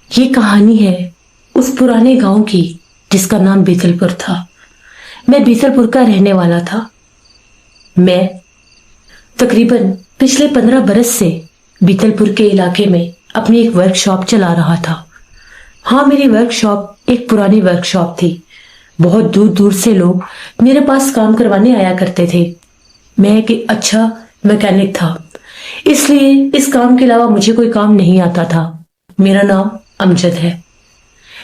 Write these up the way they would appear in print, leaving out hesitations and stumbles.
یہ کہانی ہے اس پرانے گاؤں کی جس کا نام بیتل پور تھا۔ میں بیتل پور کا رہنے والا تھا۔ میں تقریباً پچھلے 15 برس سے بیتل پور کے علاقے میں اپنی ایک ورک شاپ چلا رہا تھا۔ ہاں، میری ورک شاپ ایک پرانی ورک شاپ تھی۔ بہت دور دور سے لوگ میرے پاس کام کروانے آیا کرتے تھے۔ میں ایک اچھا میکینک تھا، اس لیے اس کام کے علاوہ مجھے کوئی کام نہیں آتا تھا۔ میرا نام امجد ہے۔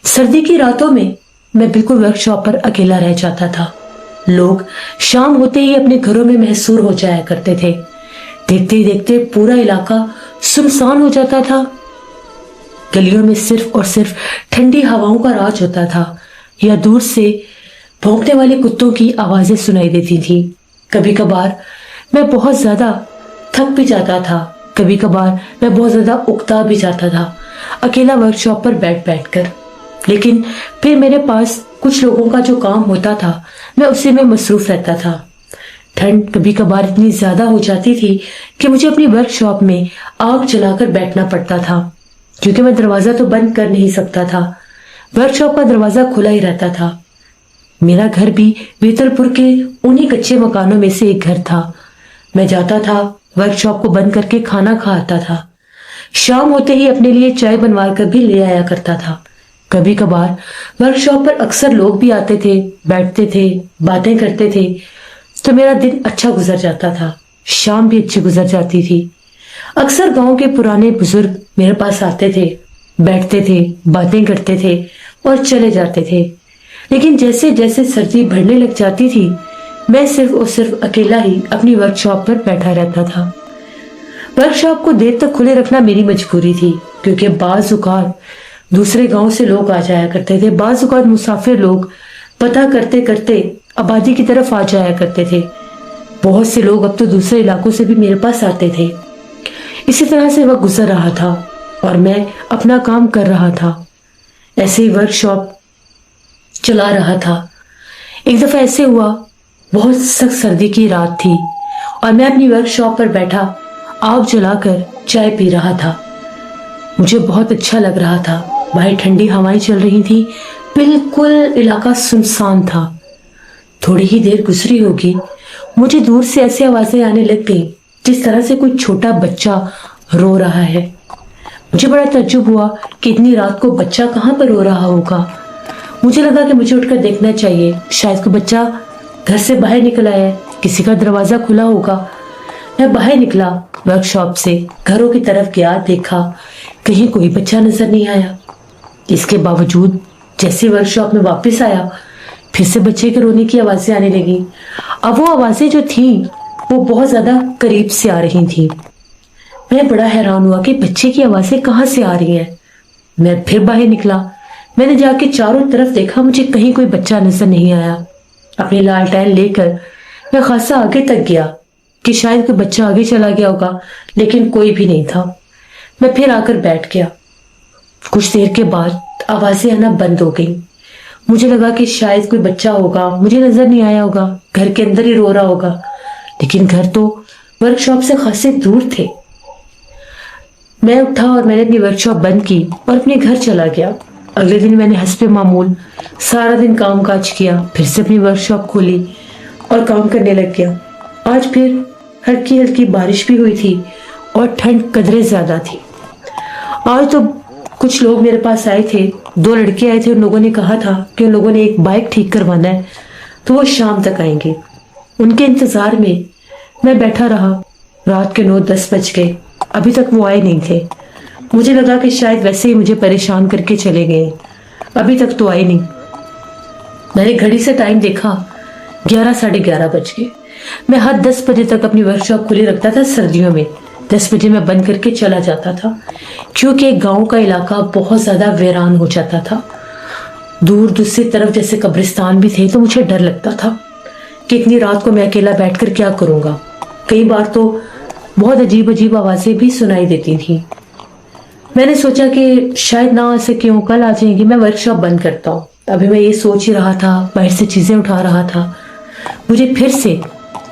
سردی کی راتوں میں میں بالکل ورک شاپ پر اکیلا رہ جاتا تھا۔ لوگ شام ہوتے ہی اپنے گھروں میں محصور ہو جایا کرتے تھے۔ دیکھتے ہی دیکھتے پورا علاقہ سنسان ہو جاتا تھا۔ گلیوں میں صرف اور صرف ٹھنڈی ہواؤں کا راج ہوتا تھا یا دور سے بھونکنے والے کتوں کی آوازیں سنائی دیتی تھی۔ کبھی کبھار میں بہت زیادہ تھک بھی جاتا تھا، کبھی کبھار میں بہت زیادہ اکتا بھی جاتا تھا اکیلا ورک شاپ پر بیٹھ کر۔ لیکن پھر میرے پاس کچھ لوگوں کا جو کام ہوتا تھا میں اسی میں مصروف رہتا تھا۔ ٹھنڈ کبھی کبھار اتنی زیادہ ہو جاتی تھی کہ مجھے اپنی ورک شاپ میں آگ جلا کر بیٹھنا پڑتا تھا، کیونکہ میں دروازہ تو بند کر نہیں سکتا تھا۔ ورک شاپ کا دروازہ کھلا ہی رہتا تھا۔ میرا گھر بھی بیتل پور کے انہی کچے مکانوں میں سے ایک گھر تھا۔ میں جاتا تھا، ورک شاپ کو بند کر کے کھانا کھاتا تھا۔ شام ہوتے ہی اپنے لیے چائے بنوا کر بھی لے آیا کرتا تھا۔ کبھی کبھار ورک شاپ پر اکثر لوگ بھی آتے تھے، بیٹھتے تھے، باتیں کرتے تھے، تو میرا دن اچھا گزر جاتا تھا، شام بھی اچھی گزر جاتی تھی۔ اکثر گاؤں کے پرانے بزرگ میرے پاس آتے تھے، بیٹھتے تھے، باتیں کرتے تھے اور چلے جاتے تھے۔ لیکن جیسے جیسے سردی بڑھنے لگ جاتی تھی میں صرف اور صرف اکیلا ہی اپنی ورک شاپ پر بیٹھا رہتا تھا۔ ورک شاپ کو دیر تک کھلے رکھنا میری مجبوری تھی، کیونکہ بعض اوقات دوسرے گاؤں سے لوگ آ جایا کرتے تھے، بعض اوقات مسافر لوگ پتہ کرتے کرتے آبادی کی طرف آ جایا کرتے تھے۔ بہت سے لوگ اب تو دوسرے علاقوں سے بھی میرے پاس آتے تھے۔ اسی طرح سے وقت گزر رہا تھا اور میں اپنا کام کر رہا تھا، ایسے ہی ورک شاپ چلا رہا تھا۔ ایک دفعہ ایسے ہوا، بہت سخت سردی کی رات تھی اور میں اپنی ورک شاپ پر بیٹھا آگ جلا کر چائے پی رہا تھا۔ مجھے بہت اچھا لگ رہا تھا، باہر ٹھنڈی ہوائیں چل رہی تھی، بالکل علاقہ سنسان تھا۔ تھوڑی ہی دیر گزری ہوگی، مجھے دور سے ایسی آوازیں آنے لگ گئیں جس طرح سے کوئی چھوٹا بچہ رو رہا ہے۔ مجھے بڑا تعجب ہوا کہ اتنی رات کو بچہ کہاں پر رو رہا ہوگا۔ مجھے لگا کہ مجھے اٹھ کر دیکھنا چاہیے، شاید کوئی بچہ گھر سے باہر نکل آیا ہے، کسی کا دروازہ کھلا ہوگا۔ میں باہر نکلا، ورک شاپ سے گھروں کی طرف گیا، دیکھا کہیں کوئی بچہ نظر نہیں آیا۔ اس کے باوجود جیسے ورک شاپ میں واپس آیا، پھر سے بچے کے رونے کی آوازیں آنے لگی۔ اب وہ آوازیں جو تھیں وہ بہت زیادہ قریب سے آ رہی تھیں۔ میں بڑا حیران ہوا کہ بچے کی آوازیں کہاں سے آ رہی ہیں۔ میں پھر باہر نکلا، میں نے جا کے چاروں طرف دیکھا، مجھے کہیں کوئی بچہ نظر نہیں آیا۔ اپنی لالٹین لے کر میں خاصا آگے تک گیا کہ شاید کوئی بچہ آگے چلا گیا ہوگا، لیکن کوئی بھی نہیں تھا۔ میں پھر آ کر بیٹھ گیا۔ کچھ دیر کے بعد آوازیں آنا بند ہو گئی۔ مجھے لگا کہ شاید کوئی بچہ ہوگا، مجھے نظر نہیں آیا ہوگا، گھر کے اندر ہی رو رہا ہوگا، لیکن گھر تو ورک شاپ سے خاصے دور تھے۔ میں اٹھا اور میں نے اپنی ورک شاپ بند کی اور اپنے گھر چلا گیا۔ اگلے دن میں نے حسب معمول سارا دن کام کاج کیا، پھر سے اپنی ورک شاپ کھولی اور کام کرنے لگ گیا۔ آج پھر ہلکی ہلکی بارش بھی ہوئی تھی اور ٹھنڈ قدرے زیادہ تھی۔ آج تو کچھ لوگ میرے پاس آئے تھے، 2 لڑکے آئے تھے، ان لوگوں نے کہا تھا کہ ان لوگوں نے ایک بائک ٹھیک کروانا ہے تو وہ شام تک آئیں گے۔ ان کے انتظار میں بیٹھا رہا۔ رات کے 9-10 بج گئے، ابھی تک وہ آئے نہیں تھے۔ مجھے لگا کہ شاید ویسے ہی مجھے پریشان کر کے چلے گئے، ابھی تک تو آئے نہیں۔ میں نے گھڑی سے ٹائم دیکھا، 11-11:30 بج گئے۔ میں ہر 10 بجے تک اپنی ورک شاپ کھلی رکھتا تھا سردیوں میں، 10 بجے میں بند کر کے چلا جاتا تھا، کیونکہ گاؤں کا علاقہ بہت زیادہ ویران ہو جاتا تھا۔ دور دوسری طرف جیسے قبرستان بھی تھے، تو مجھے ڈر لگتا تھا کہ اتنی رات کو میں اکیلا بیٹھ کر کیا کروں گا۔ کئی بار تو بہت عجیب عجیب آوازیں بھی سنائی دیتی تھیں۔ میں نے سوچا کہ شاید نہ آ سکے ہوں، کل آ جائیں گی، میں ورک شاپ بند کرتا ہوں۔ ابھی میں یہ سوچ ہی رہا تھا، باہر سے چیزیں اٹھا رہا تھا، مجھے پھر سے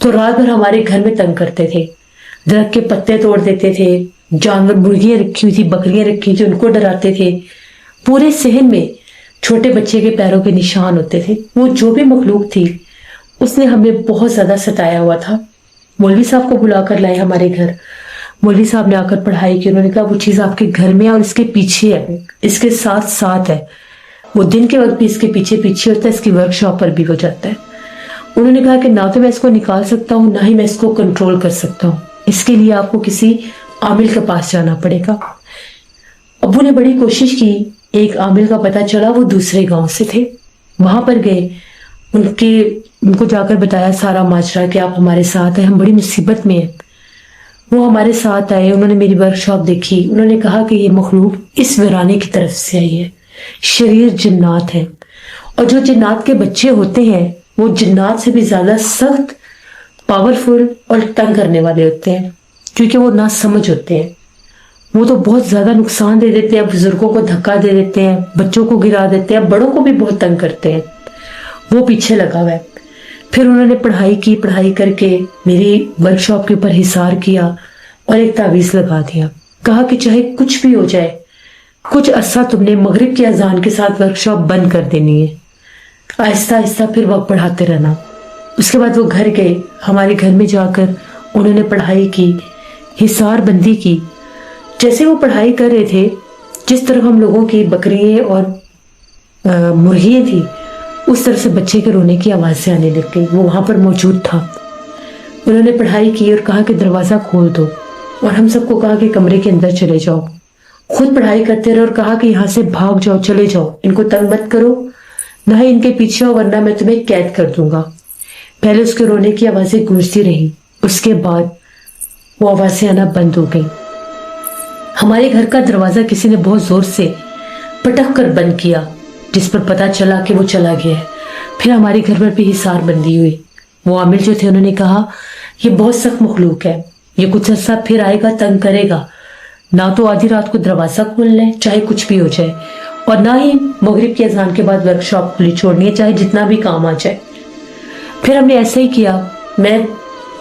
تو رات بھر ہمارے گھر میں تنگ کرتے تھے، درخت کے پتے توڑ دیتے تھے، جانور مرغیاں رکھی ہوئی تھی، بکریاں رکھی تھی، ان کو ڈراتے تھے۔ پورے صحن میں چھوٹے بچے کے پیروں کے نشان ہوتے تھے۔ وہ جو بھی مخلوق تھی اس نے ہمیں بہت زیادہ ستایا ہوا تھا۔ مولوی صاحب کو بلا کر لائے ہمارے گھر، مولوی صاحب نے آ کر پڑھائی کی، انہوں نے کہا وہ چیز آپ کے گھر میں ہے اور اس کے پیچھے ہے، اس کے ساتھ ساتھ ہے، وہ دن کے وقت بھی اس کے پیچھے پیچھے ہوتا ہے، اس کی ورک شاپ پر بھی ہو جاتا ہے۔ انہوں نے کہا کہ نہ تو میں اس کو نکال سکتا ہوں، نہ ہی میں اس کو کنٹرول کر سکتا ہوں، اس کے لیے آپ کو کسی عامل کے پاس جانا پڑے گا۔ ابو نے بڑی کوشش کی، ایک عامل کا پتہ چلا، وہ دوسرے گاؤں سے تھے، وہاں پر گئے، ان کو جا کر بتایا سارا ماجرا کہ آپ ہمارے ساتھ ہیں، ہم بڑی مصیبت میں ہیں۔ وہ ہمارے ساتھ آئے، انہوں نے میری ورک شاپ دیکھی، انہوں نے کہا کہ یہ مخلوق اس ویرانے کی طرف سے آئی ہے، شریر جنات ہے، اور جو جنات کے بچے ہوتے ہیں وہ جنات سے بھی زیادہ سخت، پاورفل اور تنگ کرنے والے ہوتے ہیں، کیونکہ وہ نا سمجھ ہوتے ہیں۔ وہ تو بہت زیادہ نقصان دے دیتے ہیں، بزرگوں کو دھکا دے دیتے ہیں، بچوں کو گرا دیتے ہیں، بڑوں کو بھی بہت تنگ کرتے ہیں۔ وہ پیچھے لگا ہوا ہے۔ پھر انہوں نے پڑھائی کی، پڑھائی کر کے میری ورک شاپ کے اوپر حصار کیا اور ایک تعویذ لگا دیا، کہا کہ چاہے کچھ بھی ہو جائے، کچھ عرصہ تم نے مغرب کی اذان کے ساتھ ورک شاپ بند کر دینی ہے، آہستہ آہستہ پھر وقت بڑھاتے رہنا۔ اس کے بعد وہ گھر گئے، ہمارے گھر میں جا کر انہوں نے پڑھائی کی، حصار بندی کی۔ جیسے وہ پڑھائی کر رہے تھے، جس طرح ہم لوگوں کی بکریاں اور مرغیاں تھی، اس طرح سے بچے کے رونے کی آوازیں آنے لگ گئی۔ وہ وہاں پر موجود تھا۔ انہوں نے پڑھائی کی اور کہا کہ دروازہ کھول دو، اور ہم سب کو کہا کہ کمرے کے اندر چلے جاؤ۔ خود پڑھائی کرتے رہے اور کہا کہ یہاں سے بھاگ جاؤ، چلے جاؤ، ان کو تنگ مت کرو، نہ ہی ان کے پیچھے ہو، ورنہ میں تمہیں قید کر دوں گا۔ پہلے اس کے رونے کی آوازیں گونجتی رہی، اس کے بعد وہ آوازیں آنا بند ہو گئی۔ ہمارے گھر کا دروازہ کسی نے بہت زور سے پٹک کر بند کیا، جس پر پتا چلا کہ وہ چلا گیا ہے۔ پھر ہمارے گھر پر بھی حصار بندی ہوئی۔ وہ عامل جو تھے انہوں نے کہا یہ بہت سخت مخلوق ہے، یہ کچھ عرصہ پھر آئے گا، تنگ کرے گا، نہ تو آدھی رات کو دروازہ کھولنا ہے چاہے کچھ بھی ہو جائے، اور نہ ہی مغرب کی اذان کے بعد ورک شاپ کھلی چھوڑنی ہے چاہے جتنا بھی کام آ جائے۔ پھر ہم نے ایسا ہی کیا، میں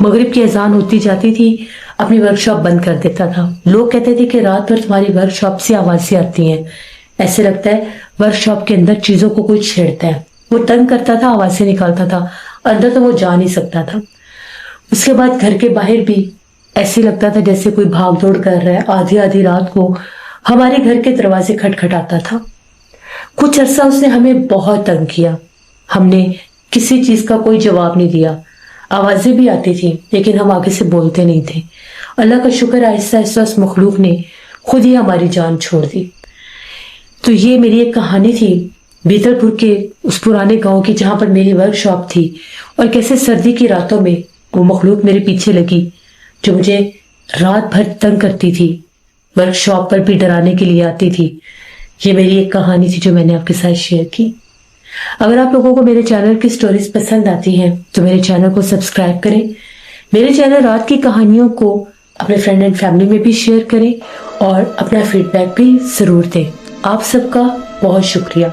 مغرب کی اذان ہوتی جاتی تھی، اپنی ورک شاپ بند کر دیتا تھا۔ لوگ کہتے تھے کہ رات بھر تمہاری ورک شاپ سے آوازیں آتی ہیں، ایسے لگتا ہے ورک شاپ کے اندر چیزوں کو کوئی چھیڑتا ہے۔ وہ تنگ کرتا تھا، آوازیں نکالتا تھا، اندر تو وہ جا نہیں سکتا تھا۔ اس کے بعد گھر کے باہر بھی ایسے لگتا تھا جیسے کوئی بھاگ دوڑ کر رہا ہے۔ آدھی آدھی رات کو ہمارے گھر کے دروازے کھٹکھٹاتا تھا۔ کچھ عرصہ اس نے ہمیں بہت تنگ کیا، ہم نے کسی چیز کا کوئی جواب نہیں دیا، آوازیں بھی آتی تھی لیکن ہم آگے سے بولتے نہیں تھے۔ اللہ کا شکر، آہستہ آہستہ اس مخلوق نے خود ہی ہماری جان چھوڑ دی۔ تو یہ میری ایک کہانی تھی بیتل پور کے اس پرانے گاؤں کی، جہاں پر میری ورک شاپ تھی، اور کیسے سردی کی راتوں میں وہ مخلوق میرے پیچھے لگی جو مجھے رات بھر تنگ کرتی تھی، ورک شاپ پر بھی ڈرانے کے لیے آتی تھی۔ یہ میری ایک کہانی تھی جو میں نے آپ کے ساتھ شیئر کی۔ اگر آپ لوگوں کو میرے چینل کی سٹوریز پسند آتی ہیں تو میرے چینل کو سبسکرائب کریں، میرے چینل رات کی کہانیوں کو اپنے فرینڈ اینڈ فیملی میں بھی شیئر کریں، اور اپنا فیڈ بیک بھی ضرور دیں۔ آپ سب کا بہت شکریہ۔